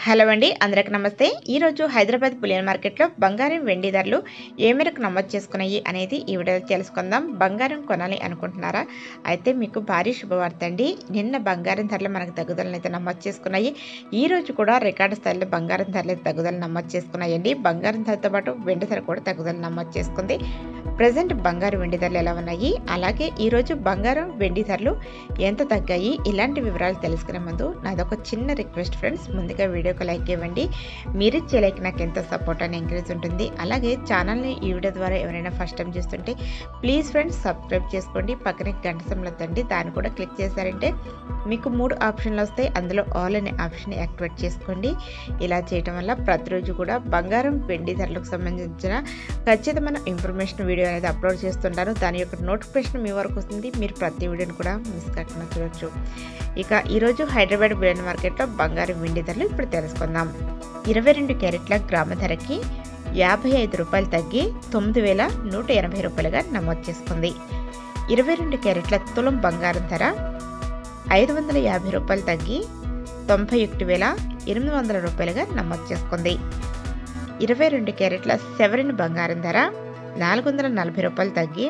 Hello అండి, అందరికి నమస్తే. ఈరోజు హైదరాబాద్ బులియన్ మార్కెట్లో బంగారం వెండి ధరలు ఏ మేరకు నమోదు చేసుకున్నాయి అనేది ఈ వీడియోలో తెలుసుకుందాం. బంగారం కొనాలి అనుకుంటున్నారా? అయితే మీకు భారీ శుభవార్త అండి. నిన్న బంగారం ధరలు మనకు తగ్గుదలను అయితే నమోదు చేసుకున్నాయి. ఈ రోజు కూడా రికార్డు స్థాయిలో బంగారం ధరలు అయితే తగ్గుదల నమోదు చేసుకున్నాయండి. బంగారం ధరతో పాటు వెండి ధర కూడా తగ్గుదల నమోదు చేసుకుంది. ప్రజెంట్ బంగారు వెండి ధరలు ఎలా ఉన్నాయి, అలాగే ఈరోజు బంగారం వెండి ధరలు ఎంత తగ్గాయి, ఇలాంటి వివరాలు తెలుసుకునే ముందు నాదొక చిన్న రిక్వెస్ట్ ఫ్రెండ్స్. ముందుగా వీడియోకి లైక్ ఇవ్వండి. మీరిచ్చే లైక్ నాకు ఎంతో సపోర్ట్ అని ఎంకరేజ్ ఉంటుంది. అలాగే ఛానల్ని ఈ వీడియో ద్వారా ఎవరైనా ఫస్ట్ టైం చూస్తుంటే ప్లీజ్ ఫ్రెండ్స్ సబ్స్క్రైబ్ చేసుకోండి. పక్కనే గంట సింబల్ వద్దండి, దాన్ని కూడా క్లిక్ చేశారంటే మీకు 3 ఆప్షన్లు వస్తాయి. అందులో ఆల్ అనే ఆప్షన్ యాక్టివేట్ చేసుకోండి. ఇలా చేయడం వల్ల ప్రతిరోజు కూడా బంగారం వెండి ధరలకు సంబంధించిన ఖచ్చితమైన ఇన్ఫర్మేషన్ వీడియో అనేది అప్లోడ్ చేస్తుంటాను. దాని యొక్క నోటిఫికేషన్ మీ వరకు వస్తుంది. మీరు ప్రతి వీడియోని కూడా మిస్ కాకుండా చూడొచ్చు. ఇక ఈరోజు హైదరాబాద్ బులియన్ మార్కెట్లో బంగారం వెండి ధరలు ఇప్పుడు తెలుసుకుందాం. 22 క్యారెట్ల గ్రామ ధరకి 55 రూపాయలు తగ్గి 9,180 రూపాయలుగా నమోదు చేసుకుంది. 22 క్యారెట్ల తులం బంగారం ధర 550 రూపాయలు తగ్గి 91,800 రూపాయలుగా నమోదు చేసుకుంది. 22 క్యారెట్ల సెవెరిన్ బంగారం ధర 440 రూపాయలు తగ్గి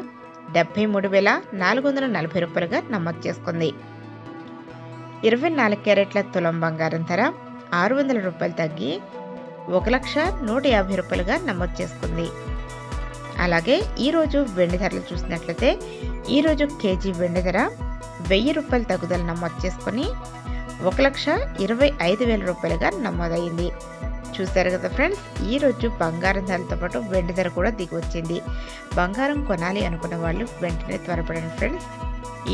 73,440 రూపాయలుగా నమోదు చేసుకుంది. 24 క్యారెట్ల తులం బంగారం ధర 600 రూపాయలు తగ్గి 1,150 రూపాయలుగా నమోదు చేసుకుంది. అలాగే ఈరోజు వెండి ధరలు చూసినట్లయితే ఈరోజు కేజీ వెండి ధర 1000 రూపాయలు తగ్గుదల నమోదు చేసుకొని 1,25,000 రూపాయలుగా నమోదైంది. చూశారు కదా ఫ్రెండ్స్, ఈరోజు బంగారం ధరలతో పాటు వెండి ధర కూడా దిగి వచ్చింది. బంగారం కొనాలి అనుకున్న వాళ్ళు వెంటనే త్వరపడండి ఫ్రెండ్స్.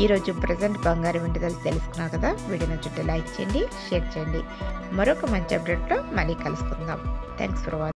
ఈరోజు ప్రజెంట్ బంగారం వెండి ధరలు తెలుసుకున్నారు కదా. వీడియో నచ్చితే లైక్ చేయండి, షేర్ చేయండి. మరొక మంచి అప్డేట్లో మళ్ళీ కలుసుకుందాం. Thanks for watching.